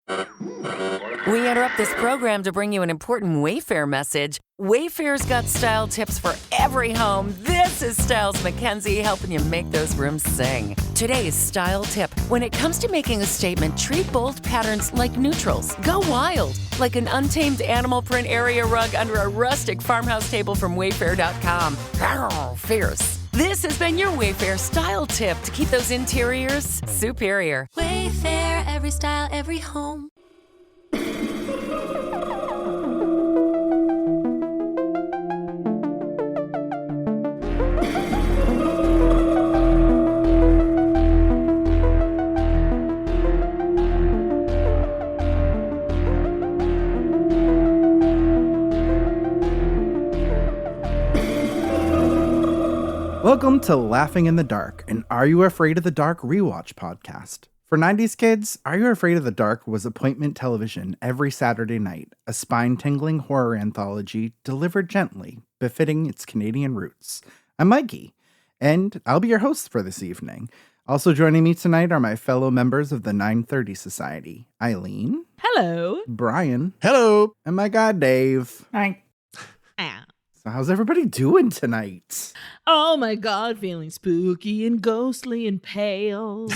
We interrupt this program to bring you an important Wayfair message. Wayfair's got style tips for every home. This is Styles McKenzie helping you make those rooms sing. Today's style tip. When it comes to making a statement, treat bold patterns like neutrals. Go wild, like an untamed animal print area rug under a rustic farmhouse table from Wayfair.com. Arr, fierce. This has been your Wayfair style tip to keep those interiors superior. Wayfair, every style, every home. Welcome to Laughing in the Dark, an Are You Afraid of the Dark rewatch podcast. For 90s kids, Are You Afraid of the Dark was appointment television every Saturday night, a spine-tingling horror anthology delivered gently, befitting its Canadian roots. I'm Mikie, and I'll be your host for this evening. Also joining me tonight are my fellow members of the 930 Society, Aileen. Hello. Bryan. Hello. And my god, Dave. Hi. So how's everybody doing tonight? Oh my god, feeling spooky and ghostly and pale.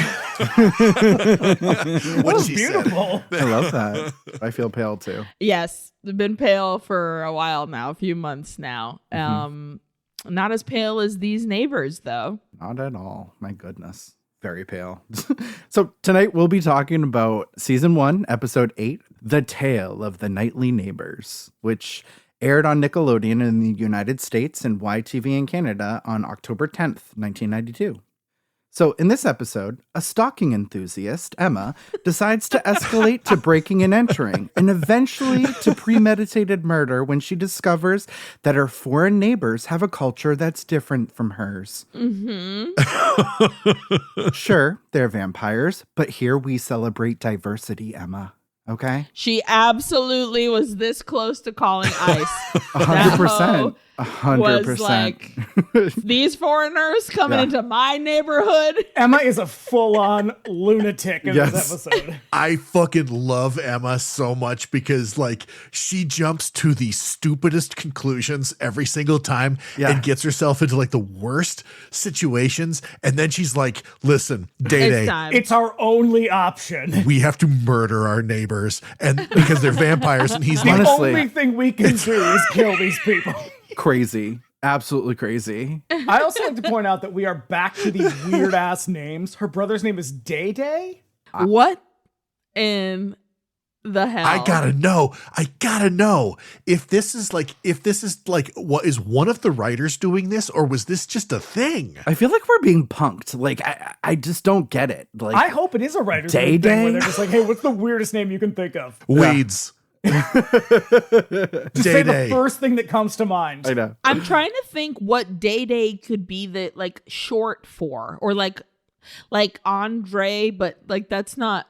What beautiful. I love that. I feel pale too. Yes, I've been pale for a while now, a few months now. Not as pale as these neighbors, though. Not at all. My goodness. Very pale. So tonight we'll be talking about season 1, episode 8, The Tale of the Nightly Neighbors, which aired on Nickelodeon in the United States and YTV in Canada on October 10th, 1992. So in this episode, a stalking enthusiast, Emma, decides to escalate to breaking and entering, and eventually to premeditated murder when she discovers that her foreign neighbors have a culture that's different from hers. Sure, they're vampires, but here we celebrate diversity, Emma. Okay? She absolutely was this close to calling ICE. 100%. 100%. Was like, these foreigners coming into my neighborhood. Emma is a full-on lunatic in this episode. I fucking love Emma so much because, like, she jumps to the stupidest conclusions every single time and gets herself into, like, the worst situations. And then she's like, listen, Dayday, it's our only option. we have to murder our neighbors and because they're vampires. And he's The like, only thing we can do is kill these people. Crazy. Absolutely crazy. I also like to point out that we are back to these weird-ass names. Her brother's name is Dayday. What in the hell? I gotta know if this is like what is one of the writers doing this, or was this just a thing? I feel like we're being punked. Like, I just don't get it. Like, I hope it is a writer's Dayday? thing where they're just like, hey, what's the weirdest name you can think of? Weeds. Just say the Dayday. first thing that comes to mind. I know. I'm trying to think what Dayday could be the like short for, or like Andre, but like that's not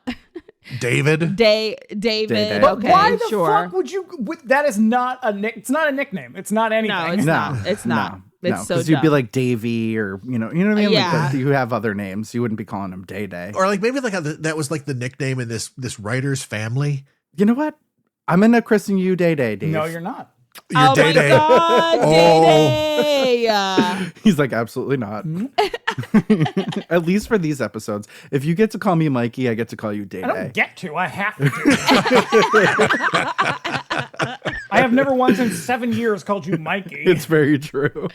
David. David. Dayday. But Okay, why the sure. fuck would you? That is not a it's not a nickname. It's not anything. No, it's not. It's not. It's so because you'd be dumb. like Davey, or you know what I mean. Yeah. Like, you have other names. You wouldn't be calling him Dayday. Or like maybe like that was like the nickname in this writer's family. You know what? I'm gonna christen you Dayday, Dave. No, you're not. Your Oh my Dayday. god, Dayday! He's like, absolutely not. At least for these episodes. If you get to call me Mikie, I get to call you Dayday. I don't get to. I have to. I have never once in 7 years called you Mikie. It's very true.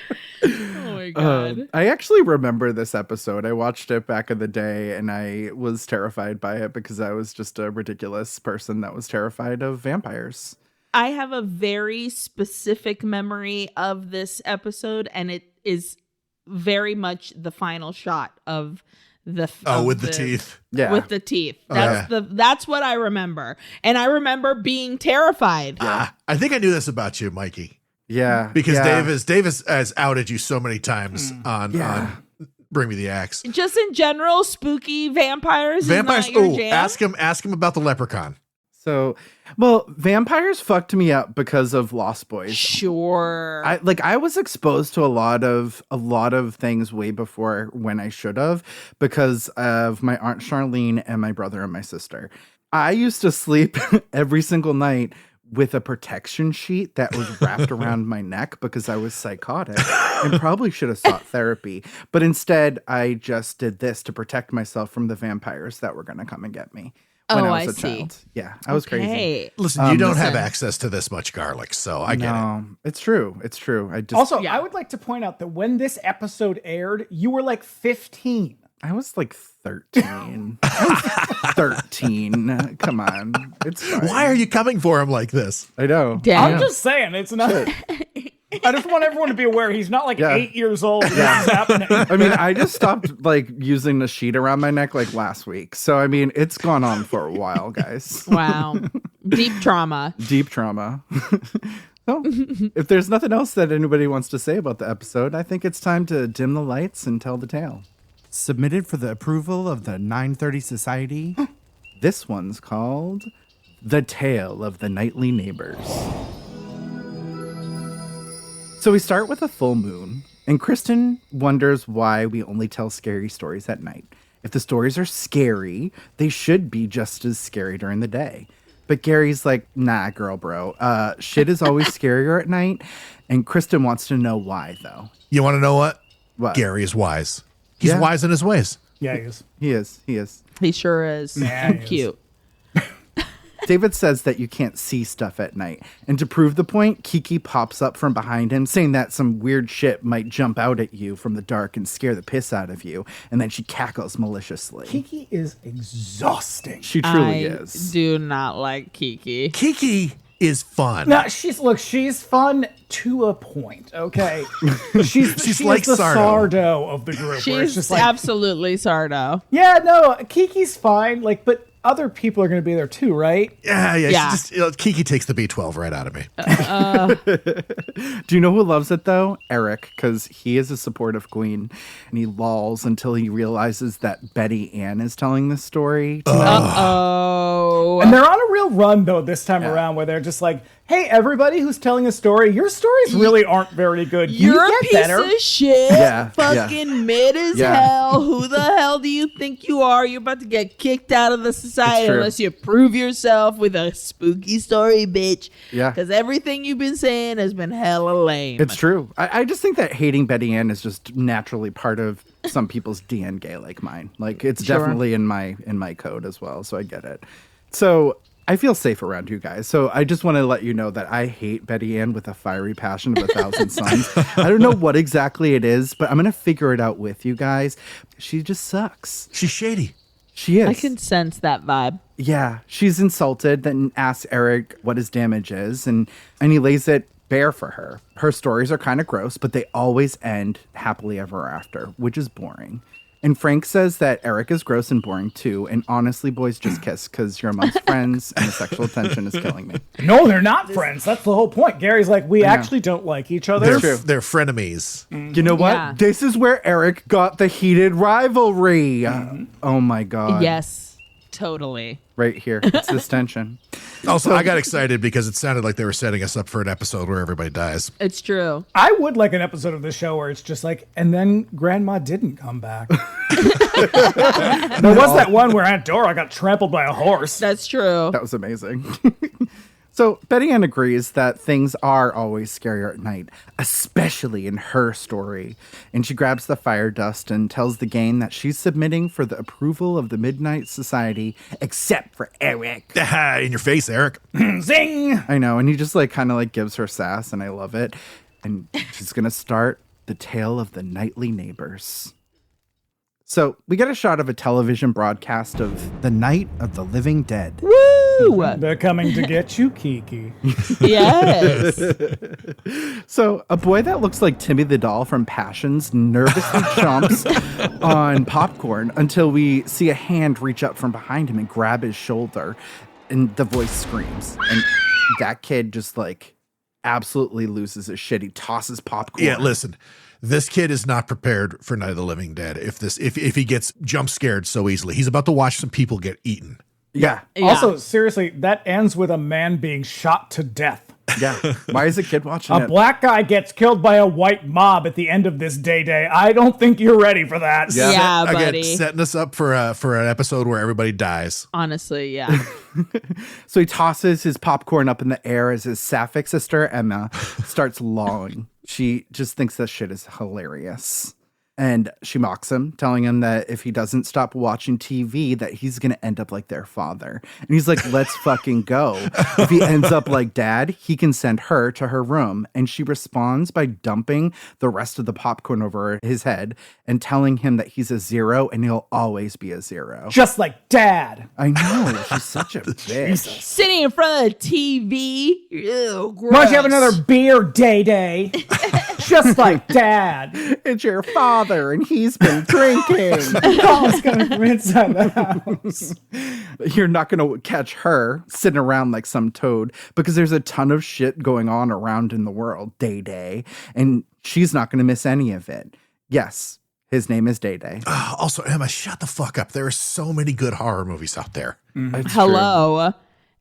Oh my god. I actually remember this episode. I watched it back in the day, and I was terrified by it because I was just a ridiculous person that was terrified of vampires. I have a very specific memory of this episode, and it is very much the final shot of the With the teeth. Yeah. with the teeth. Oh, That's what I remember, and I remember being terrified. I think I knew this about you, Mikie, Yeah. because yeah. Davis has outed you so many times on Bring Me the Axe. Just in general, spooky vampires. Vampires. Is not your Oh, jam? ask him about the leprechaun. So, well, vampires fucked me up because of Lost Boys. Sure. I was exposed to a lot of things way before when I should have, because of my Aunt Charlene and my brother and my sister. I used to sleep every single night with a protection sheet that was wrapped around my neck because I was psychotic and probably should have sought therapy. But instead, I just did this to protect myself from the vampires that were going to come and get me when I was a child. Yeah, I was crazy. Listen, you don't have access to this much garlic, so I get it. It's true. It's true. I would like to point out that when this episode aired, you were like 15. I was like 13. I was 13. Come on. It's fine. Why are you coming for him like this? I know. I'm just saying, it's not. I just want everyone to be aware he's not like 8 years old. This is happening. I mean, I just stopped like using the sheet around my neck like last week. So, I mean, it's gone on for a while, guys. Wow. Deep trauma. Deep trauma. So, if there's nothing else that anybody wants to say about the episode, I think it's time to dim the lights and tell the tale. Submitted for the approval of the 930 Society. This one's called The Tale of the Nightly Neighbors. So we start with a full moon, and Kristen wonders why we only tell scary stories at night. If the stories are scary, they should be just as scary during the day. But Gary's like, nah, girl, bro. Shit is always scarier at night, and Kristen wants to know why, though. You want to know what? What? Gary is wise. He's wise in his ways. Yeah, he is. He is. He sure is. Yeah, he is. Cute. David says that you can't see stuff at night. And to prove the point, Kiki pops up from behind him, saying that some weird shit might jump out at you from the dark and scare the piss out of you. And then she cackles maliciously. Kiki is exhausting. She truly is. I do not like Kiki. Kiki is fun. No, she's fun to a point, okay? She's like the Sardo. Sardo of the group. Where it's She's just like, absolutely Sardo. yeah, no, Kiki's fine, like, but other people are going to be there too, right? Yeah. Kiki takes the B12 right out of me. Do you know who loves it, though? Eric, because he is a supportive queen, and he lolls until he realizes that Betty Ann is telling this story tonight. Oh. And they're on a real run, though, this time around, where they're just like, hey, everybody who's telling a story, your stories really aren't very good. You're you a get piece better? of shit. Yeah, Fucking mid as hell. Who the hell do you think you are? You're about to get kicked out of the society true. unless you prove yourself with a spooky story, bitch. Yeah. Because everything you've been saying has been hella lame. It's true. I just think that hating Betty Ann is just naturally part of some people's DNA, like mine. Like, it's definitely in my code as well, so I get it. So I feel safe around you guys. So I just want to let you know that I hate Betty Ann with a fiery passion of 1,000 suns. I don't know what exactly it is, but I'm going to figure it out with you guys. She just sucks. She's shady. She is. I can sense that vibe. Yeah. She's insulted, then asks Eric what his damage is, and he lays it bare for her. Her stories are kind of gross, but they always end happily ever after, which is boring. And Frank says that Eric is gross and boring too. And honestly, boys, just kiss because you're amongst friends and the sexual tension is killing me. No, they're not friends. That's the whole point. Gary's like, we actually don't like each other. They're frenemies. You know what? Yeah. This is where Eric got the heated rivalry. Oh my God. Yes, totally. Right here. It's this tension. Also, I got excited because it sounded like they were setting us up for an episode where everybody dies. It's true. I would like an episode of this show where it's just like, and then Grandma didn't come back. There was that one where Aunt Dora got trampled by a horse. That's true. That was amazing. So Betty Ann agrees that things are always scarier at night, especially in her story. And she grabs the fire dust and tells the gang that she's submitting for the approval of the Midnight Society, except for Eric. In your face, Eric. Zing! I know, and he just kind of gives her sass, and I love it. And she's going to start the tale of the nightly neighbors. So we get a shot of a television broadcast of the Night of the Living Dead. Woo! They're coming to get you, Kiki. Yes. So a boy that looks like Timmy the doll from Passions nervously chomps on popcorn until we see a hand reach up from behind him and grab his shoulder, and the voice screams. And that kid just absolutely loses his shit. He tosses popcorn. Yeah, listen. This kid is not prepared for Night of the Living Dead. If he gets jump scared so easily, he's about to watch some people get eaten. Yeah. Also, seriously, that ends with a man being shot to death. Yeah. Why is a kid watching A it? black guy gets killed by a white mob at the end of this Dayday. I don't think you're ready for that. Yeah, Again, buddy. setting us up for an episode where everybody dies. Honestly, yeah. So he tosses his popcorn up in the air as his sapphic sister, Emma, starts lolling. She just thinks that shit is hilarious. And she mocks him, telling him that if he doesn't stop watching TV, that he's going to end up like their father. And he's like, let's fucking go. If he ends up like dad, he can send her to her room. And she responds by dumping the rest of the popcorn over his head and telling him that he's a zero and he'll always be a zero. Just like dad. I know. She's such a bitch. Sitting in front of the TV. Ew, gross. Why don't you have another beer, Dayday? Just like dad. It's your father and he's been drinking. Paul's coming from inside the house. You're not going to catch her sitting around like some toad because there's a ton of shit going on around in the world, Dayday, and she's not going to miss any of it. Yes, his name is Dayday. Also, Emma, shut the fuck up. There are so many good horror movies out there. It's Hello.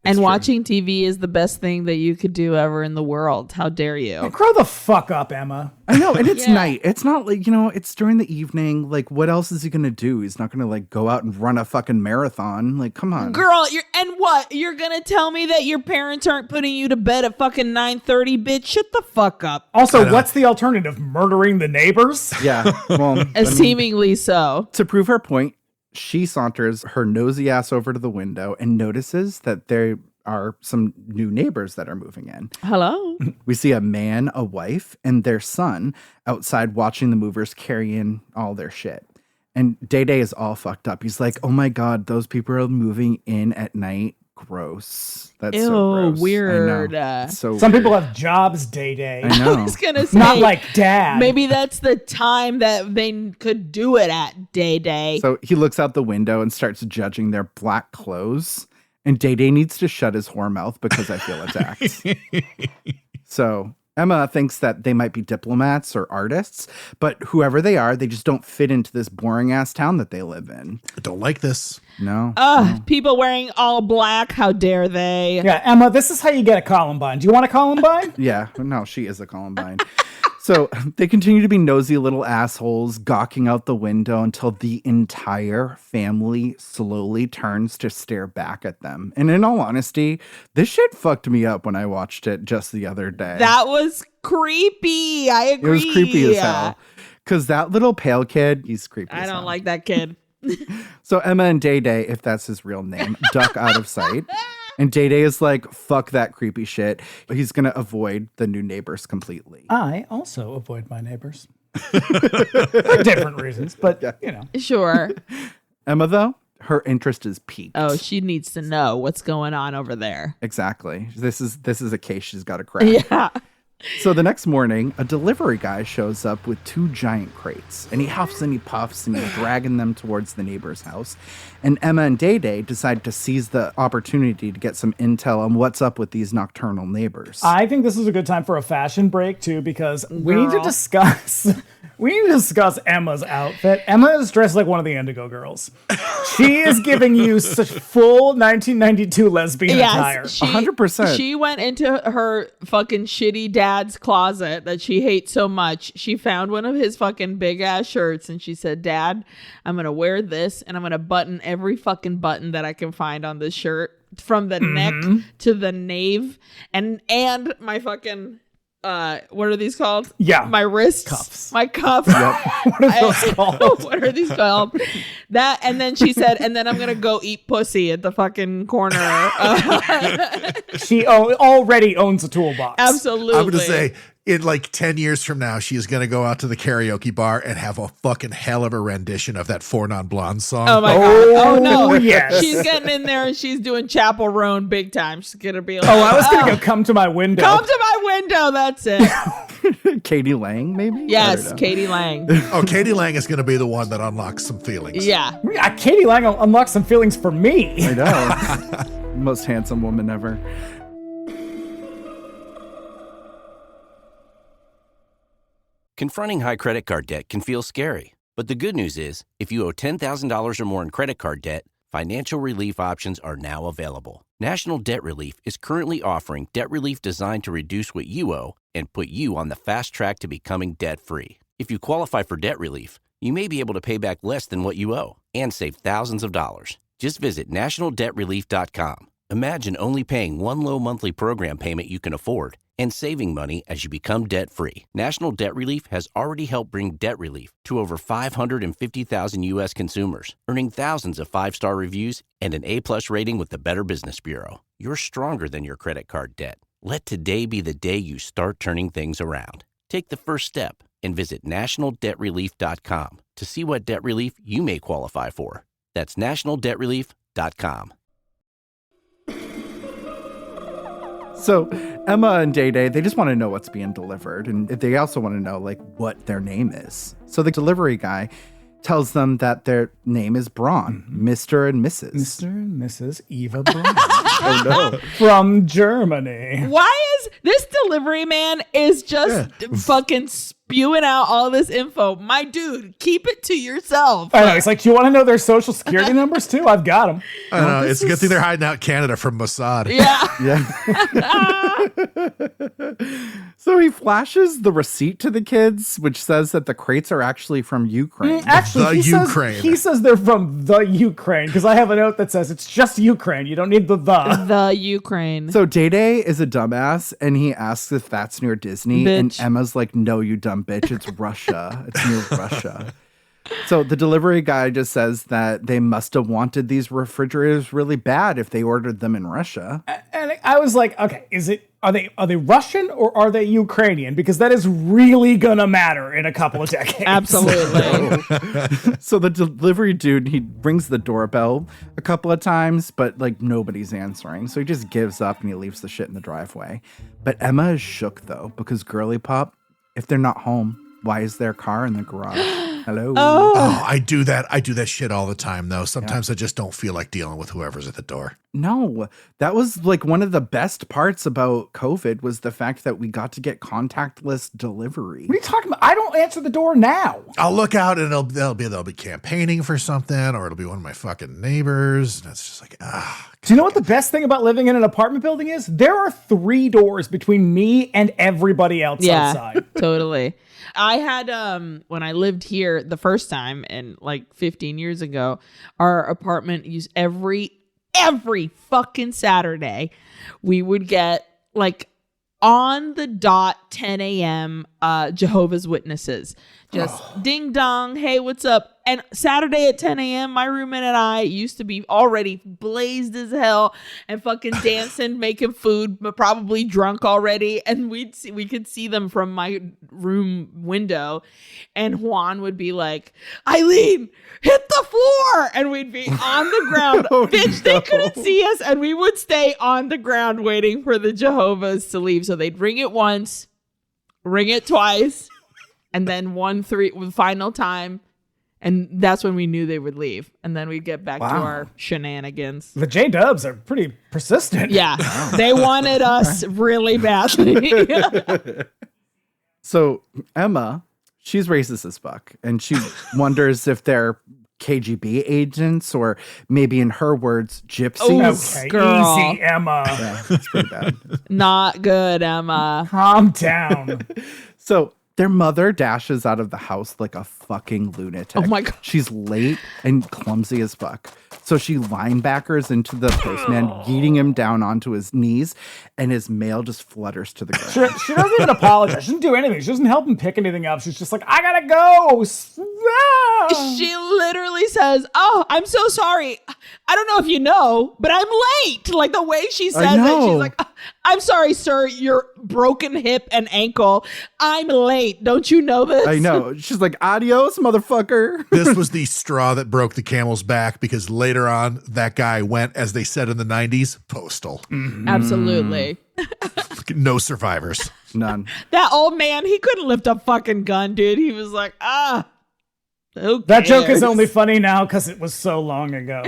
And true. watching TV is the best thing that you could do ever in the world. How dare you? Grow the fuck up, Emma. I know, and it's Yeah. night. It's not like, it's during the evening. Like, what else is he going to do? He's not going to, like, go out and run a fucking marathon. Like, come on. Girl, you're gonna tell me that your parents aren't putting you to bed at fucking 9:30, bitch? Shut the fuck up. Also, what's the alternative? Murdering the neighbors? Yeah, well, Seemingly so. to prove her point, she saunters her nosy ass over to the window and notices that there are some new neighbors that are moving in. Hello. We see a man, a wife, and their son outside watching the movers carry in all their shit. And Dayday is all fucked up. He's like, oh my God, those people are moving in at night. Gross. That's so gross. Weird. I know. So Some weird. people have jobs, Dayday. I know. I was gonna say, Not like dad. maybe that's the time that they could do it at Dayday. So he looks out the window and starts judging their black clothes. And Dayday needs to shut his whore mouth because I feel attacked. So Emma thinks that they might be diplomats or artists, but whoever they are, they just don't fit into this boring ass town that they live in. I don't like this. No. People wearing all black. How dare they? Yeah, Emma, this is how you get a Columbine. Do you want a Columbine? Yeah. No, she is a Columbine. So they continue to be nosy little assholes, gawking out the window until the entire family slowly turns to stare back at them. And in all honesty, this shit fucked me up when I watched it just the other day. That was creepy. I It agree. was creepy as hell. Because that little pale kid, he's creepy I as don't hell. like that kid. So Emma and Dayday, if that's his real name, duck out of sight. And Dayday is like, fuck that creepy shit. He's going to avoid the new neighbors completely. I also avoid my neighbors. For different reasons, but, Sure. Emma, though, her interest is piqued. Oh, she needs to know what's going on over there. Exactly. This is a case she's got to crack. Yeah. So the next morning, a delivery guy shows up with 2 giant crates, and he huffs and he puffs and he's dragging them towards the neighbor's house. And Emma and Dayday decide to seize the opportunity to get some intel on what's up with these nocturnal neighbors. I think this is a good time for a fashion break too, because we need to Girl. discuss Emma's outfit. Emma is dressed like one of the Indigo Girls. She is giving you such full 1992 lesbian attire. 100%. She went into her fucking shitty dad's closet that she hates so much. She found one of his fucking big ass shirts and she said, Dad, I'm going to wear this and I'm going to button every fucking button that I can find on this shirt from the neck to the nape and my fucking what are these called? Yeah. My wrists. Cuffs. My cuffs. What are those called? What are these called? That, and then she said, and then I'm going to go eat pussy at the fucking corner. She already owns a toolbox. Absolutely. I'm going to say, in like 10 years from now, she is going to go out to the karaoke bar and have a fucking hell of a rendition of that Four Non Blondes song. Oh my God. Oh no. yes. She's getting in there and she's doing Chapel Roan big time. She's going to be like, Oh, I was going to go come to my window. come to my window. That's it. Katie Lang, maybe? I Yes. don't know. Katie Lang. Oh, Katie Lang is going to be the one that unlocks some feelings. Yeah. Katie Lang will unlock some feelings for me. I know. Most handsome woman ever. Confronting high credit card debt can feel scary, but the good news is, if you owe $10,000 or more in credit card debt, financial relief options are now available. National Debt Relief is currently offering debt relief designed to reduce what you owe and put you on the fast track to becoming debt-free. If you qualify for debt relief, you may be able to pay back less than what you owe and save thousands of dollars. Just visit nationaldebtrelief.com. Imagine only paying one low monthly program payment you can afford and saving money as you become debt-free. National Debt Relief has already helped bring debt relief to over 550,000 U.S. consumers, earning thousands of five-star reviews and an A-plus rating with the Better Business Bureau. You're stronger than your credit card debt. Let today be the day you start turning things around. Take the first step and visit nationaldebtrelief.com to see what debt relief you may qualify for. That's nationaldebtrelief.com. So Emma and Dayday, they just want to know what's being delivered. And they also want to know, like, what their name is. So the delivery guy tells them that their name is Braun, Mr. and Mrs. Mr. and Mrs. Eva Braun. Oh, no. From Germany. Why is this delivery man is just fucking spewing out all this info? My dude, keep it to yourself. I know. He's like, do you want to know their social security numbers too? I've got them. I know. It's a good thing they're hiding out Canada from Mossad. Yeah. So he flashes the receipt to the kids, which says that the crates are actually from Ukraine. Actually, Ukraine. He says they're from the Ukraine because I have a note that says it's just Ukraine. You don't need the. The Ukraine. So Dayday is a dumbass, and he asks if that's near Disney, Bitch. and Emma's like, "No, you dumb bitch, it's Russia. It's near Russia." So the delivery guy just says that they must have wanted these refrigerators really bad if they ordered them in Russia. And I was like, okay, are they Russian or are they Ukrainian? Because that is really gonna matter in a couple of decades. Absolutely. So the delivery dude, he rings the doorbell a couple of times, but like nobody's answering. So he just gives up and he leaves the shit in the driveway. But Emma is shook though, because Girly Pop, if they're not home, why is their car in the garage? Hello. Oh, I do that. I do that shit all the time, though. Sometimes I just don't feel like dealing with whoever's at the door. No, that was like one of the best parts about COVID was the fact that we got to get contactless delivery. What are you talking about? I don't answer the door now. I'll look out and they'll be campaigning for something, or it'll be one of my fucking neighbors. And it's just like, Do you know what the best thing about living in an apartment building is? There are 3 doors between me and everybody else outside. Totally. I had when I lived here the first time and like 15 years ago, our apartment used every fucking Saturday we would get like on the dot 10 a.m. Jehovah's Witnesses. Just ding dong, hey, what's up? And Saturday at 10 a.m., my roommate and I used to be already blazed as hell and fucking dancing, making food, but probably drunk already. And we could see them from my room window. And Juan would be like, Aileen, hit the floor. And we'd be on the ground. Bitch, they couldn't see us. And we would stay on the ground waiting for the Jehovah's to leave. So they'd ring it once, ring it twice, and then final time. And that's when we knew they would leave. And then we'd get back to our shenanigans. The J-Dubs are pretty persistent. Yeah. They wanted us really badly. So Emma, she's racist as fuck. And she wonders if they're KGB agents or maybe in her words, gypsies. Okay, Girl. easy, Emma. Yeah, it's pretty bad. Not good, Emma. Calm down. So their mother dashes out of the house like a fucking lunatic. Oh my God. She's late and clumsy as fuck. So she linebackers into the postman, yeeting him down onto his knees, and his mail just flutters to the ground. She doesn't even apologize. She doesn't do anything. She doesn't help him pick anything up. She's just like, I gotta go. She literally says, oh, I'm so sorry. I don't know if you know, but I'm late. Like the way she says it, she's like, I'm sorry, sir, your broken hip and ankle. I'm late. Don't you know this? I know. She's like, adios, motherfucker. This was the straw that broke the camel's back because later on, that guy went, as they said in the 90s, postal. Mm-hmm. Absolutely. No survivors. None. That old man, he couldn't lift a fucking gun, dude. He was like, who That joke cares? is only funny now because it was so long ago.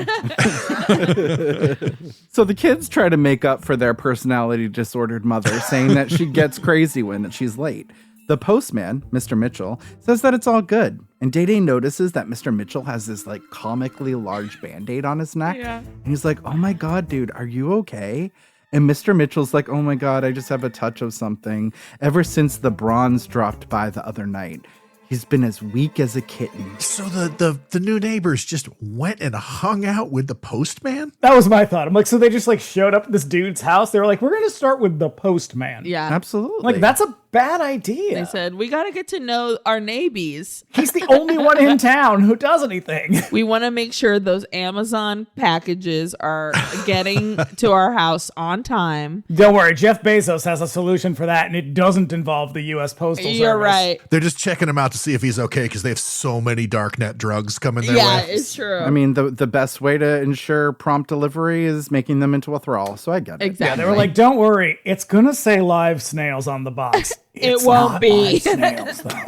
So the kids try to make up for their personality disordered mother, saying that she gets crazy when she's late. The postman, Mr. Mitchell, says that it's all good. And Dayday notices that Mr. Mitchell has this like comically large band-aid on his neck. Yeah. And he's like, oh my God, dude, are you okay? And Mr. Mitchell's like, oh my God, I just have a touch of something. Ever since the bronze dropped by the other night, he's been as weak as a kitten. So the new neighbors just went and hung out with the postman? That was my thought. I'm like, so they just like showed up at this dude's house. They were like, we're going to start with the postman. Yeah. Absolutely. Like, that's a bad idea. They said, we got to get to know our neighbies. He's the only one in town who does anything. We want to make sure those Amazon packages are getting to our house on time. Don't worry, Jeff Bezos has a solution for that, and it doesn't involve the U.S. Postal Service. You're right. They're just checking him out to see if he's okay because they have so many darknet drugs coming their Yeah, way. it's true. I mean, the best way to ensure prompt delivery is making them into a thrall. So I get it. exactly. Yeah, they were like, don't worry, it's going to say live snails on the box. It won't not be. live snails, though.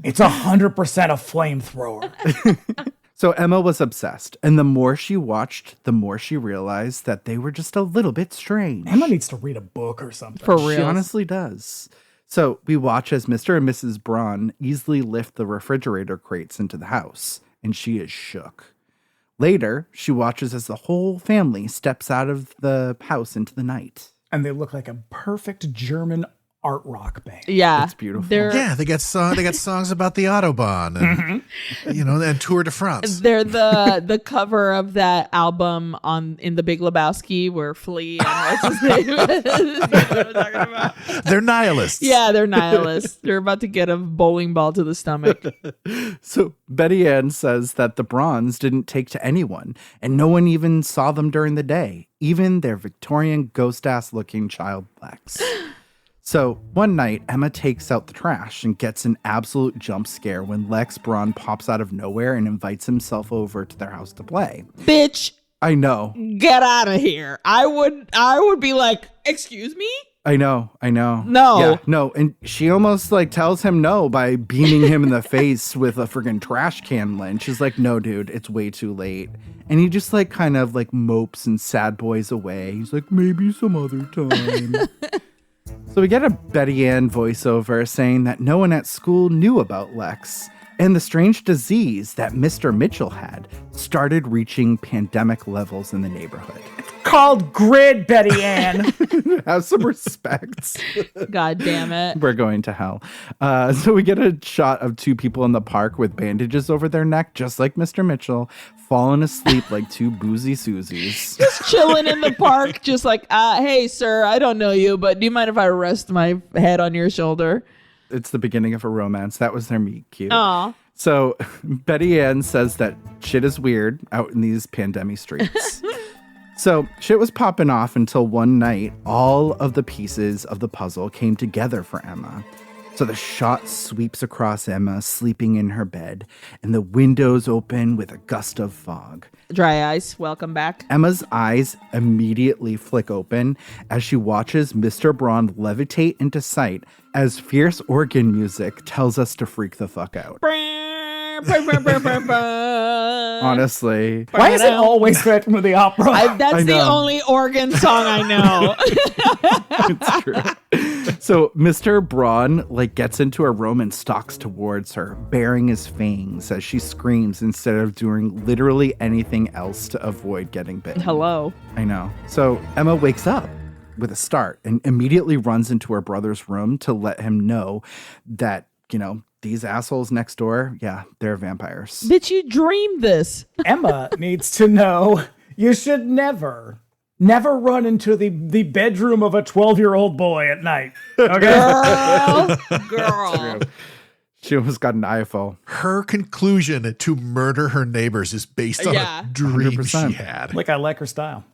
It's 100% a flamethrower. So Emma was obsessed. And the more she watched, the more she realized that they were just a little bit strange. Emma needs to read a book or something. For real. She honestly does. So we watch as Mr. and Mrs. Braun easily lift the refrigerator crates into the house, and she is shook. Later, she watches as the whole family steps out of the house into the night. And they look like a perfect German art rock band. Yeah. It's beautiful. Yeah, they got songs about the Autobahn and and Tour de France. They're the cover of that album in The Big Lebowski where Flea and what's his name? You know what I'm talking about? They're nihilists. Yeah, they're nihilists. They're about to get a bowling ball to the stomach. So Betty Ann says that the Brauns didn't take to anyone, and no one even saw them during the day, even their Victorian ghost-ass looking child Lex. So one night, Emma takes out the trash and gets an absolute jump scare when Lex Braun pops out of nowhere and invites himself over to their house to play. Bitch, I know. get out of here. I would be like, excuse me? I know. No. Yeah, no. And she almost like tells him no by beaming him in the face with a friggin' trash can lid. She's like, no, dude, it's way too late. And he just like kind of like mopes and sad boys away. He's like, maybe some other time. So we get a Betty Ann voiceover saying that no one at school knew about Lex. And the strange disease that Mr. Mitchell had started reaching pandemic levels in the neighborhood. Called Grid, Betty Ann. Have some respect. God damn it. We're going to hell. So we get a shot of two people in the park with bandages over their neck, just like Mr. Mitchell, falling asleep like two boozy Susies. Just chilling in the park, just like, hey, sir, I don't know you, but do you mind if I rest my head on your shoulder? It's the beginning of a romance. That was their meet cute. Aw. So Betty Ann says that shit is weird out in these pandemic streets. So shit was popping off until one night, all of the pieces of the puzzle came together for Emma. So the shot sweeps across Emma, sleeping in her bed, and the windows open with a gust of fog. Dry ice, welcome back. Emma's eyes immediately flick open as she watches Mr. Braun levitate into sight as fierce organ music tells us to freak the fuck out. Honestly. Why is it always Phantom of the Opera? That's the only organ song I know. It's true. So Mr. Braun gets into her room and stalks towards her, baring his fangs as she screams instead of doing literally anything else to avoid getting bitten. Hello. I know. So Emma wakes up with a start and immediately runs into her brother's room to let him know that, these assholes next door, yeah, they're vampires. Bitch, you dreamed this. Emma needs to know you should never run into the bedroom of a 12-year-old boy at night. Okay? Girl. She almost got an eyeful. Her conclusion to murder her neighbors is based on a dream 100%. she had. I like her style.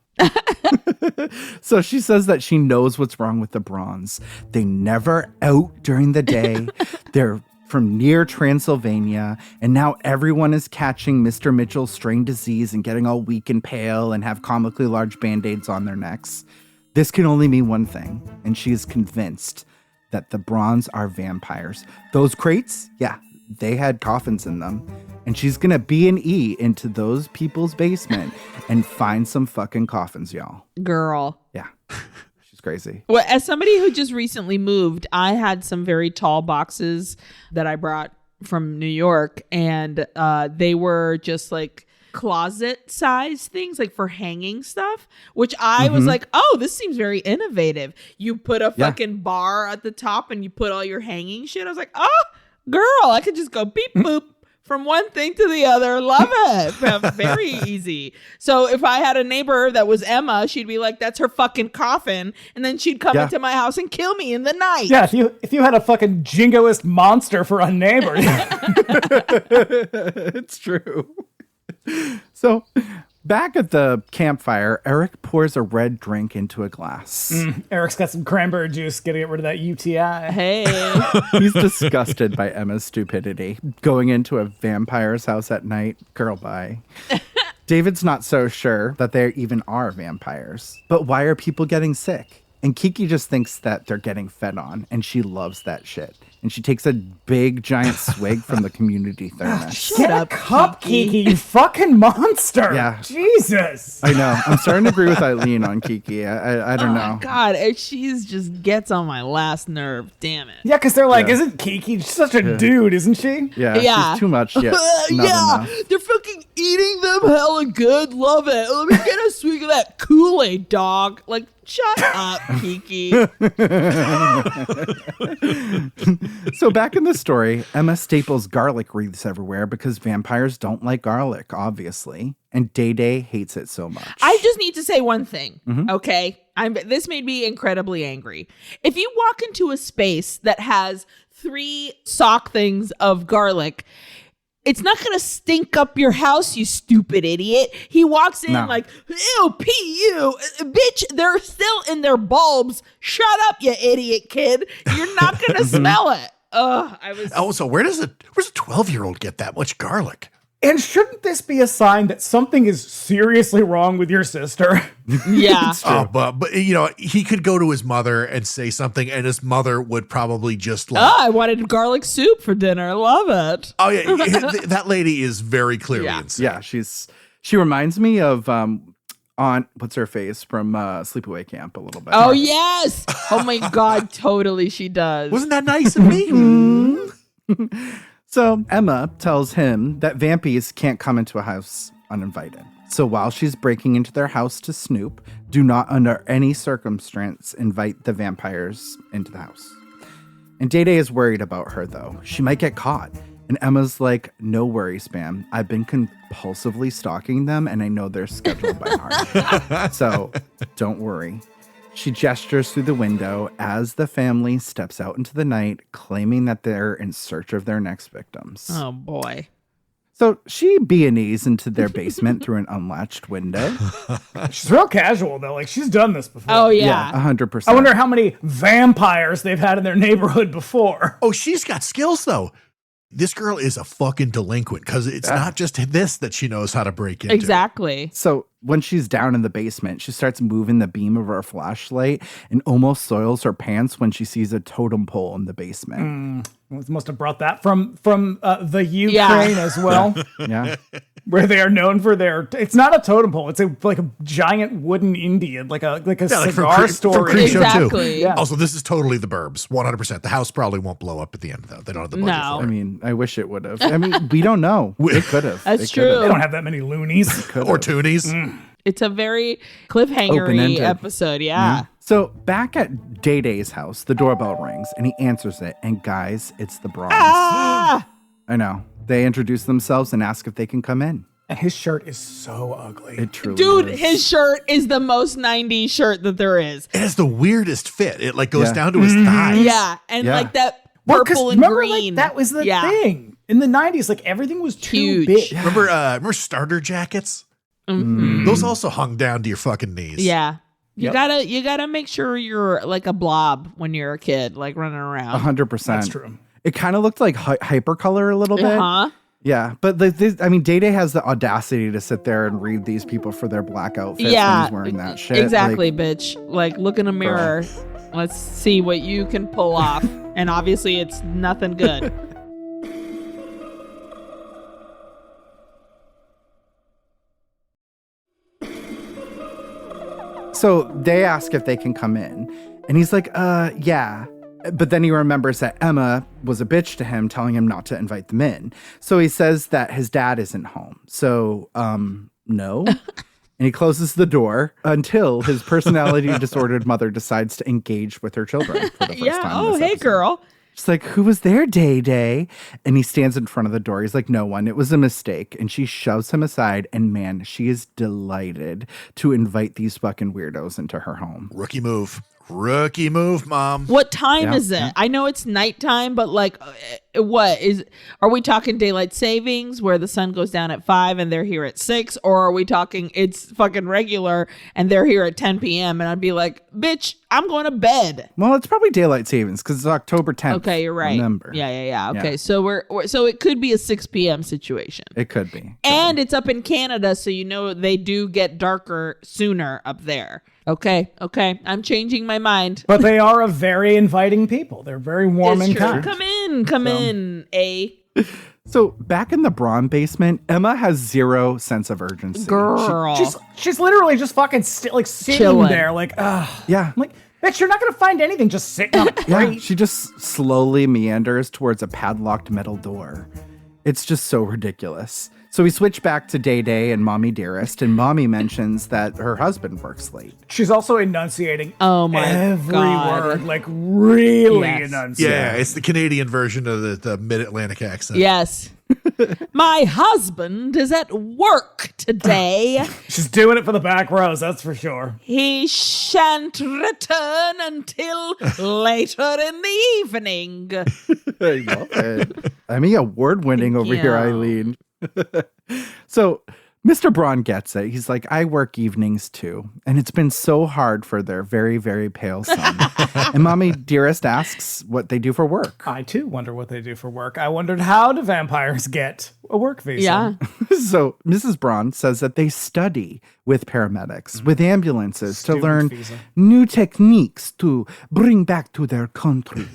So she says that she knows what's wrong with the Brauns. They never out during the day. They're from near Transylvania, and now everyone is catching Mr. Mitchell's strange disease and getting all weak and pale and have comically large band-aids on their necks. This can only mean one thing, and she is convinced that the Brauns are vampires. Those crates, yeah, they had coffins in them. And she's gonna B&E into those people's basement and find some fucking coffins, y'all. Girl. Yeah. She's crazy. Well, as somebody who just recently moved, I had some very tall boxes that I brought from New York, and they were just like closet size things, like for hanging stuff, which I was like, oh, this seems very innovative. You put a fucking bar at the top and you put all your hanging shit. I was like, oh, girl, I could just go beep boop from one thing to the other. Love it. Very easy. So if I had a neighbor that was Emma, she'd be like, that's her fucking coffin. And then she'd come into my house and kill me in the night. Yeah, if you had a fucking jingoist monster for a neighbor. It's true. So back at the campfire, Eric pours a red drink into a glass. Eric's got some cranberry juice, getting rid of that UTI. Hey. He's disgusted by Emma's stupidity. Going into a vampire's house at night, girl, bye. David's not so sure that there even are vampires. But why are people getting sick? And Kiki just thinks that they're getting fed on, and she loves that shit. And she takes a big, giant swig from the community thermos. Get a cup, Kiki, you fucking monster. Yeah. Jesus. I know. I'm starting to agree with Aileen on Kiki. I don't know. Oh, God. She's just gets on my last nerve. Damn it. Yeah, because they're like, isn't Kiki such a dude, isn't she? Yeah. She's too much yet. Not enough. They're fucking eating them hella good. Love it. Let me get a swig of that Kool-Aid, dog. Like, shut up, Kiki. So back in the story, Emma staples garlic wreaths everywhere because vampires don't like garlic, obviously. And Dayday hates it so much. I just need to say one thing, okay? This made me incredibly angry. If you walk into a space that has 3 sock things of garlic, it's not going to stink up your house, you stupid idiot. He walks in like, ew, P.U. Bitch, they're still in their bulbs. Shut up, you idiot kid. You're not going to smell it. So where's a 12-year-old get that much garlic? And shouldn't this be a sign that something is seriously wrong with your sister? Yeah. But you know, he could go to his mother and say something, and his mother would probably just like, I wanted garlic soup for dinner. Love it. oh yeah, that lady is very clearly insane. Yeah, she reminds me of Aunt, what's her face from Sleepaway Camp a little bit. Oh, yes. Oh, my God. Totally, she does. Wasn't that nice of me? So Emma tells him that vampies can't come into a house uninvited. So while she's breaking into their house to snoop, do not under any circumstance invite the vampires into the house. And Dayday is worried about her, though. She might get caught. And Emma's like, no worries, ma'am. I've been compulsively stalking them, and I know their schedule by heart. So don't worry. She gestures through the window as the family steps out into the night, claiming that they're in search of their next victims. Oh, boy. So she B&Es into their basement through an unlatched window. She's real casual, though. Like, she's done this before. Oh, yeah. 100%. I wonder how many vampires they've had in their neighborhood before. Oh, she's got skills, though. This girl is a fucking delinquent because it's not just this that she knows how to break into. Exactly. So when she's down in the basement, she starts moving the beam of her flashlight and almost soils her pants when she sees a totem pole in the basement. Must have brought that from the Ukraine as well. Yeah. Where they are known for their, it's not a totem pole. It's like a giant wooden Indian, like a cigar store. Exactly. Yeah. Also, this is totally the burbs, 100%. The house probably won't blow up at the end, though. They don't have the budget No. for it. I mean, I wish it would have. I mean, we don't know. It could have. That's true. They don't have that many loonies. Or toonies. It's a very cliffhanger-y Open-ended. episode. Yeah. So back at Dayday's house, the doorbell rings and he answers it. And guys, it's the Bryan. Ah! I know. They introduce themselves and ask if they can come in. And his shirt is so ugly. It truly Dude, is. his shirt is the most 90s shirt that there is. It has the weirdest fit. It like goes Yeah. down to his thighs. Yeah. And Yeah. like that Well, 'cause purple and remember, green. like, that was the Yeah. thing. In the 90s, like, everything was too Huge. big. Remember starter jackets? Those also hung down to your fucking knees. Yeah. You Yep. you gotta make sure you're like a blob when you're a kid, like running around. 100%. That's true. It kind of looked like hypercolor a little bit. Uh-huh. Yeah, but I mean, Dayday has the audacity to sit there and read these people for their black outfits Yeah. when he's wearing that shit. Exactly, Like, bitch. Like, look in a mirror. Let's see what you can pull off. And obviously, it's nothing good. So they ask if they can come in. And he's like, yeah. But then he remembers that Emma was a bitch to him, telling him not to invite them in. So he says that his dad isn't home. So, no. And he closes the door until his personality disordered mother decides to engage with her children for the first time. Oh, hey, girl. She's like, who was there, Dayday? And he stands in front of the door. He's like, no one. It was a mistake. And she shoves him aside. And man, she is delighted to invite these fucking weirdos into her home. Rookie move. Rookie move, Mom. What time is it? I know it's nighttime, but like, are we talking daylight savings where the sun goes down at 5 and they're here at 6? Or are we talking it's fucking regular and they're here at 10 p.m. and I'd be like, bitch, I'm going to bed. Well, it's probably daylight savings because it's October 10th. Okay, you're right. Remember. Yeah. Okay, so so it could be a 6 p.m. situation. It could be. And it's up in Canada, so they do get darker sooner up there. Okay. I'm changing my mind. But they are a very inviting people. They're very warm and kind. Come in, A. So back in the Braun basement, Emma has zero sense of urgency. Girl. She's literally just fucking sitting Chilling. there like, Yeah. I'm like, bitch, you're not going to find anything just sitting on a crate. Yeah, she just slowly meanders towards a padlocked metal door. It's just so ridiculous. So we switch back to Dayday and Mommy Dearest, and Mommy mentions that her husband works late. She's also enunciating every God. word, like really Yes. enunciating. Yeah, it's the Canadian version of the mid-Atlantic accent. Yes. My husband is at work today. She's doing it for the back rows, that's for sure. He shan't return until later in the evening. I love it. Emmy award-winning over here, you. Aileen. So Mr. Braun gets it. He's like, I work evenings too. And it's been so hard for their very, very pale son. And Mommy Dearest asks what they do for work. I too wonder what they do for work. I wondered, how do vampires get a work visa? Yeah. So Mrs. Braun says that they study with paramedics, with ambulances to learn visa. new techniques to bring back to their country.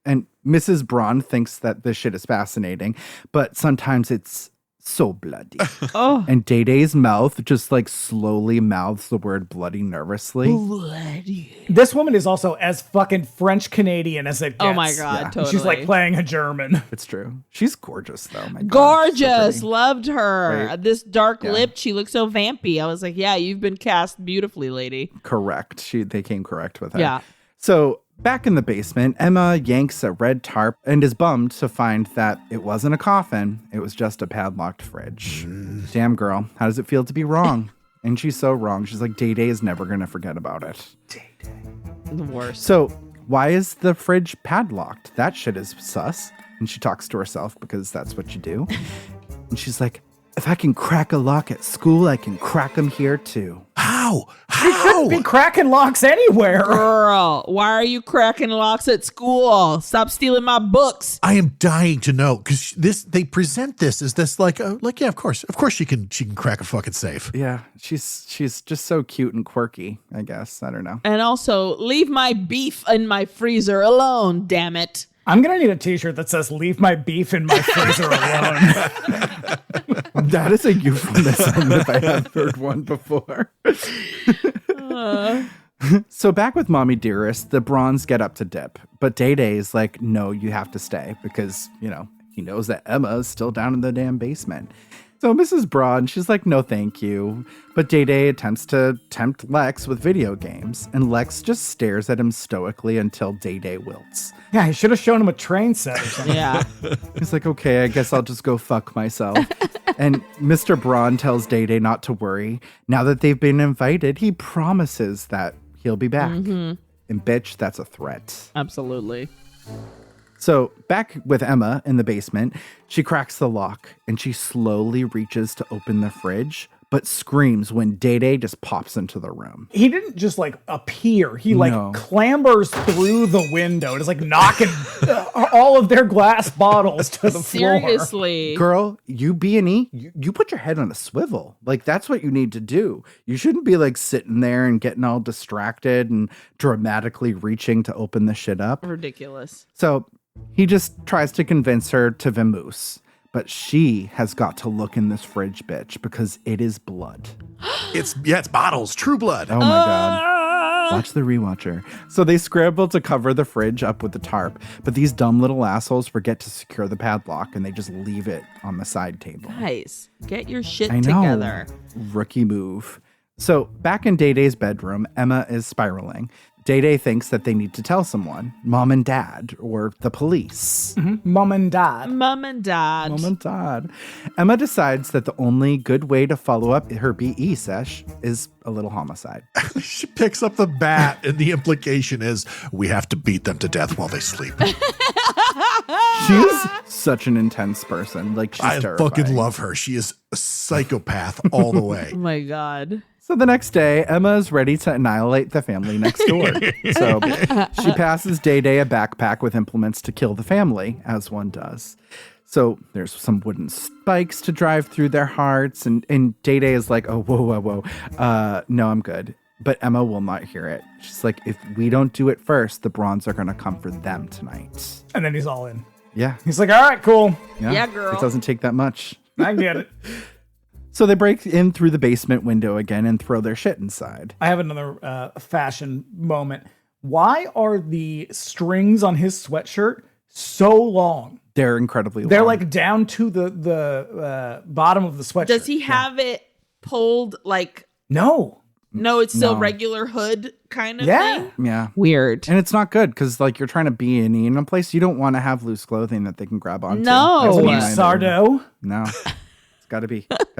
And Mrs. Braun thinks that this shit is fascinating, but sometimes it's so bloody. Oh. And Dayday's mouth just like slowly mouths the word bloody nervously. Bloody. This woman is also as fucking French Canadian as it gets. Oh my God, totally. She's like playing a German. It's true. She's gorgeous though. My God, Gorgeous. so Loved her. Right. This dark Yeah. lipped, she looks so vampy. I was like, yeah, you've been cast beautifully, lady. correct. They came correct with her. Yeah. So back in the basement, Emma yanks a red tarp and is bummed to find that it wasn't a coffin. It was just a padlocked fridge. Damn, girl. How does it feel to be wrong? And she's so wrong. She's like, Dayday is never going to forget about it. The worst. So why is the fridge padlocked? That shit is sus. And she talks to herself because that's what you do. And she's like, if I can crack a lock at school, I can crack them here too. How? Be cracking locks anywhere. Girl, why are you cracking locks at school? Stop stealing my books. I am dying to know because they present this as this like yeah, of course she can crack a fucking safe. Yeah, she's just so cute and quirky, I guess. I don't know. And also, leave my beef in my freezer alone, damn it. I'm going to need a t-shirt that says, leave my beef in my freezer alone. That is a euphemism if I have heard one before. So back with Mommy Dearest, the Brauns get up to dip. But Dayday is like, no, you have to stay because, he knows that Emma is still down in the damn basement. So Mrs. Braun, she's like, no, thank you. But Dayday attempts to tempt Lex with video games. And Lex just stares at him stoically until Dayday wilts. Yeah, he should have shown him a train set or something. Yeah. He's like, okay, I guess I'll just go fuck myself. And Mr. Braun tells Dayday not to worry. Now that they've been invited, he promises that he'll be back. And bitch, that's a threat. Absolutely. So back with Emma in the basement, she cracks the lock and she slowly reaches to open the fridge, but screams when Dayday just pops into the room. He didn't just appear. He No. clambers through the window. It's like knocking all of their glass bottles to the floor. Seriously. Girl, you B&E, you put your head on a swivel. Like, that's what you need to do. You shouldn't be sitting there and getting all distracted and dramatically reaching to open the shit up. Ridiculous. So he just tries to convince her to vamoose. but she has got to look in this fridge, bitch, because it is blood. It's bottles, true blood. Oh my God. Watch the Rewatcher. So they scramble to cover the fridge up with the tarp, but these dumb little assholes forget to secure the padlock and they just leave it on the side table. Guys, get your shit I know. together. Rookie move. So back in Dayday's bedroom, Emma is spiraling. Dayday thinks that they need to tell someone, mom and dad, or the police. Mom and dad. Mom and dad. Mom and dad. Emma decides that the only good way to follow up her BE sesh is a little homicide. She picks up the bat, and the implication is we have to beat them to death while they sleep. She's such an intense person. Like, she's I terrifying. fucking love her. She is a psychopath all the way. Oh my God. So the next day, Emma is ready to annihilate the family next door. So she passes Dayday a backpack with implements to kill the family, as one does. So there's some wooden spikes to drive through their hearts. And Dayday is like, oh, whoa. No, I'm good. But Emma will not hear it. She's like, if we don't do it first, the Bronze are going to come for them tonight. And then he's all in. Yeah. He's like, all right, cool. Yeah, girl. It doesn't take that much. I get it. So they break in through the basement window again and throw their shit inside. I have another fashion moment. Why are the strings on his sweatshirt so long? They're incredibly long. They're like down to the bottom of the sweatshirt. Does he have it pulled like... No. No, it's still No. regular hood kind of Yeah. thing? Yeah. Weird. And it's not good because, like, you're trying to be in a place you don't want to have loose clothing that they can grab onto. No. That's Doesn't what use I know. Sardo. No. It's got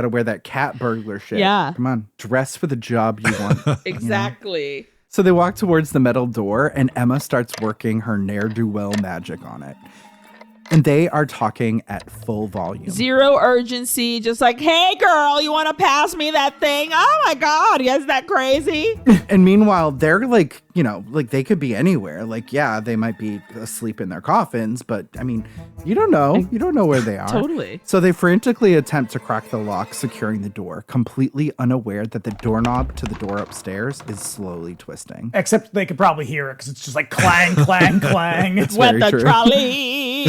to wear that cat burglar shit. Yeah. Come on. Dress for the job you want. Exactly. So they walk towards the metal door and Emma starts working her ne'er-do-well magic on it. And they are talking at full volume. Zero urgency. Just like, hey, girl, you want to pass me that thing? Oh, my God. Is that crazy? And meanwhile, they're like, like they could be anywhere. Like, yeah, they might be asleep in their coffins, but I mean, you don't know. You don't know where they are. Totally. So they frantically attempt to crack the lock, securing the door, completely unaware that the doorknob to the door upstairs is slowly twisting. Except they could probably hear it because it's just like clang, clang, clang. It's With very the true. trolley.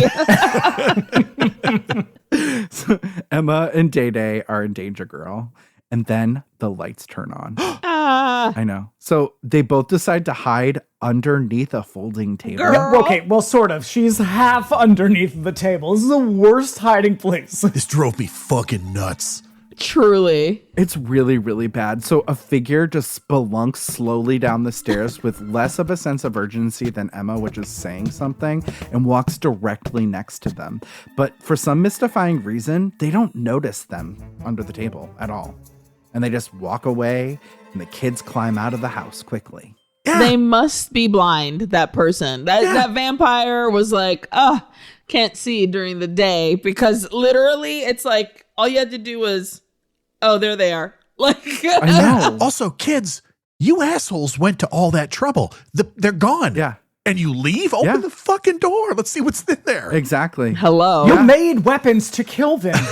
So Emma and Dayday are in danger, girl. And then the lights turn on. I know. So they both decide to hide underneath a folding table. Girl. Okay, well, sort of. She's half underneath the table. This is the worst hiding place. This drove me fucking nuts. Truly. It's really, really bad. So a figure just spelunks slowly down the stairs with less of a sense of urgency than Emma, which is saying something, and walks directly next to them. But for some mystifying reason, they don't notice them under the table at all. And they just walk away, and the kids climb out of the house quickly. They must be blind, that person. That vampire was like, can't see during the day, because literally it's like all you had to do was, oh, there they are. Like, I know. Also, kids, you assholes went to all that trouble. They're gone. Yeah. And you leave? Open Yeah. the fucking door. Let's see what's in there. Exactly. hello. You made weapons to kill them.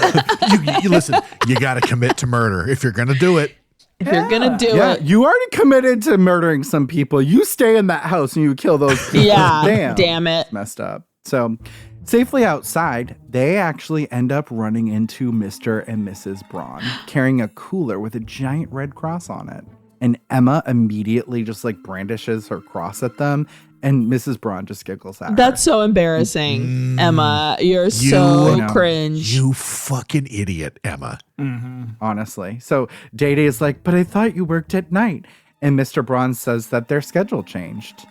You listen, you got to commit to murder if you're going to do it. If you're gonna do Yeah, it, you already committed to murdering some people. You stay in that house and you kill those people. yeah, damn it. Messed up. So safely outside, they actually end up running into Mr. and Mrs. Braun, carrying a cooler with a giant red cross on it. And Emma immediately just like brandishes her cross at them, and Mrs. Braun just giggles at her. That's so embarrassing, Emma. You're so know. cringe. You fucking idiot, Emma. Honestly. So Dayday is like, but I thought you worked at night. And Mr. Braun says that their schedule changed.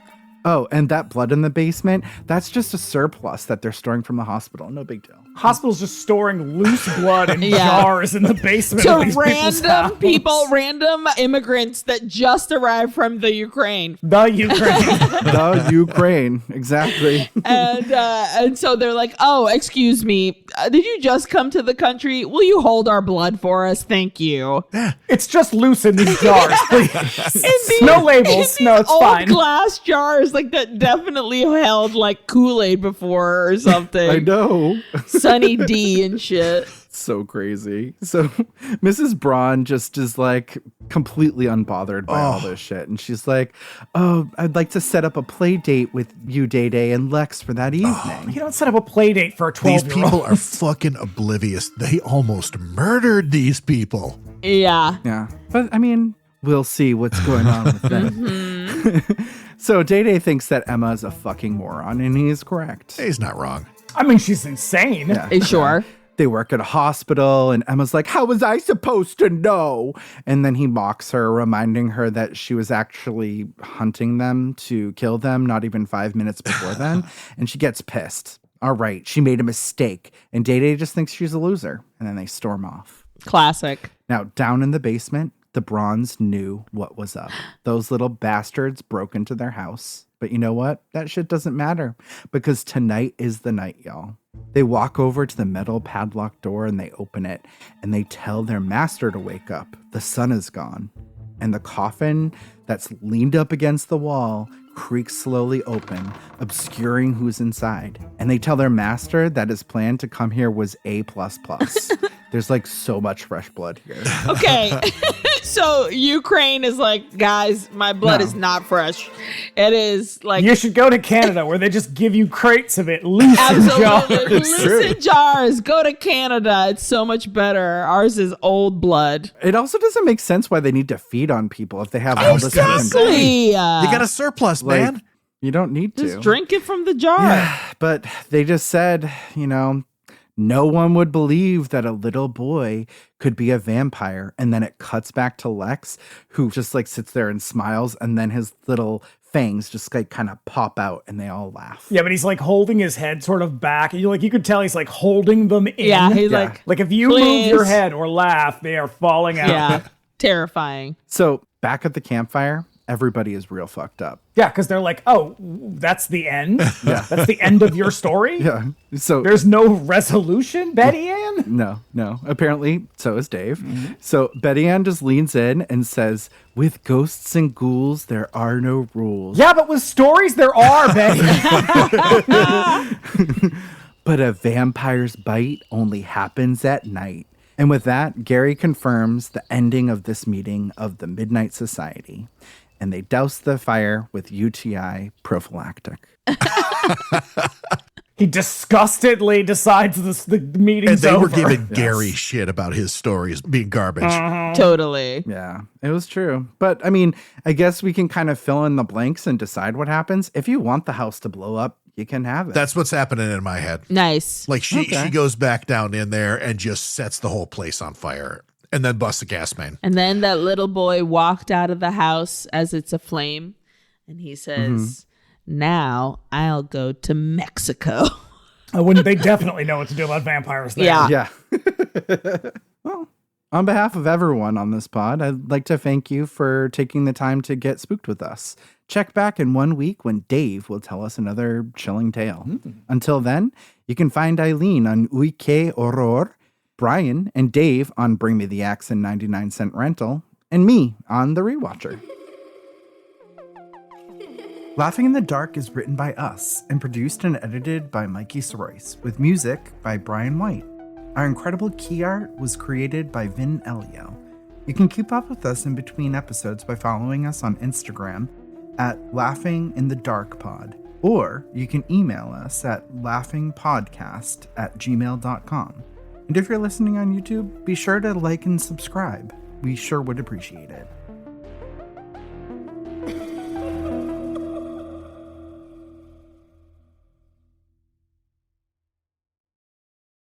Oh, and that blood in the basement, that's just a surplus that they're storing from the hospital. No big deal. Hospital's just storing loose blood in Yeah. jars in the basement. To of these people's random house. people, random immigrants that just arrived from the Ukraine. The Ukraine. The Ukraine. Exactly. And so they're like, oh, excuse me. Did you just come to the country? Will you hold our blood for us? Thank you. It's just loose in these jars, please. In these- No labels. in No, these it's old fine. glass jars was like, that definitely held like Kool-Aid before or something. I know. Sunny D and shit. So crazy. So Mrs. Braun just is like completely unbothered by all this shit. And she's like, oh, I'd like to set up a play date with you, Dayday, and Lex for that evening. You don't set up a play date for a 12-year-old. These people are fucking oblivious. They almost murdered these people. Yeah. Yeah. But I mean, we'll see what's going on with them. So Dayday thinks that Emma is a fucking moron, and he is correct. He's not wrong. I mean, she's insane. Yeah. Sure. They work at a hospital, and Emma's like, how was I supposed to know? And then he mocks her, reminding her that she was actually hunting them to kill them not even 5 minutes before then. And she gets pissed. All right, she made a mistake. And Dayday just thinks she's a loser. And then they storm off. Classic. Now, down in the basement, the Brauns knew what was up. Those little bastards broke into their house. But you know what? That shit doesn't matter, because tonight is the night, y'all. They walk over to the metal padlock door and they open it, and they tell their master to wake up. The sun is gone, and the coffin that's leaned up against the wall creaks slowly open, obscuring who's inside. And they tell their master that his plan to come here was A++. There's like so much fresh blood here. Okay. So Ukraine is like, guys, my blood is not fresh. It is like, You should go to Canada where they just give you crates of it loose in absolutely jars. loose in jars. Go to Canada. It's so much better. Ours is old blood. It also doesn't make sense why they need to feed on people if they have all this. Exactly. You got a surplus, man. You don't need to. Just drink it from the jar. Yeah, but they just said, no one would believe that a little boy could be a vampire. And then it cuts back to Lex, who just like sits there and smiles. And then his little fangs just like kind of pop out and they all laugh. Yeah, but he's like holding his head sort of back. You could tell he's like holding them in. Yeah, he's Yeah. like if you please. move your head or laugh, they are falling out. Yeah. Terrifying. So back at the campfire, everybody is real fucked up. Yeah, because they're like, oh, that's the end? Yeah. That's the end of your story? Yeah. So There's no resolution, Betty Ann? No. Apparently, so is Dave. So Betty Ann just leans in and says, with ghosts and ghouls, there are no rules. Yeah, but with stories, there are, Betty. But a vampire's bite only happens at night. And with that, Gary confirms the ending of this meeting of the Midnight Society. And they douse the fire with UTI prophylactic. He disgustedly decides the meeting's And they over. were giving Gary shit about his stories being garbage. Totally. Yeah, it was true. But I mean, I guess we can kind of fill in the blanks and decide what happens. If you want the house to blow up, you can have it. That's what's happening in my head. Nice. Like she Okay. goes back down in there and just sets the whole place on fire and then busts a gas main. And then that little boy walked out of the house as it's aflame. And he says, now I'll go to Mexico. Wouldn't they definitely know what to do about vampires there? Yeah. Yeah. Well, on behalf of everyone on this pod, I'd like to thank you for taking the time to get spooked with us. Check back in 1 week when Dave will tell us another chilling tale. Until then, you can find Aileen on Uy Que Horror, Bryan and Dave on Bring Me the Axe and 99-cent Rental, and me on The Rewatcher. Laughing in the Dark is written by us and produced and edited by Mikie Soroyce, with music by Brian White. Our incredible key art was created by Vin Elio. You can keep up with us in between episodes by following us on Instagram at laughinginthedarkpod, or you can email us at laughingpodcast@gmail.com. And if you're listening on YouTube, be sure to like and subscribe. We sure would appreciate it.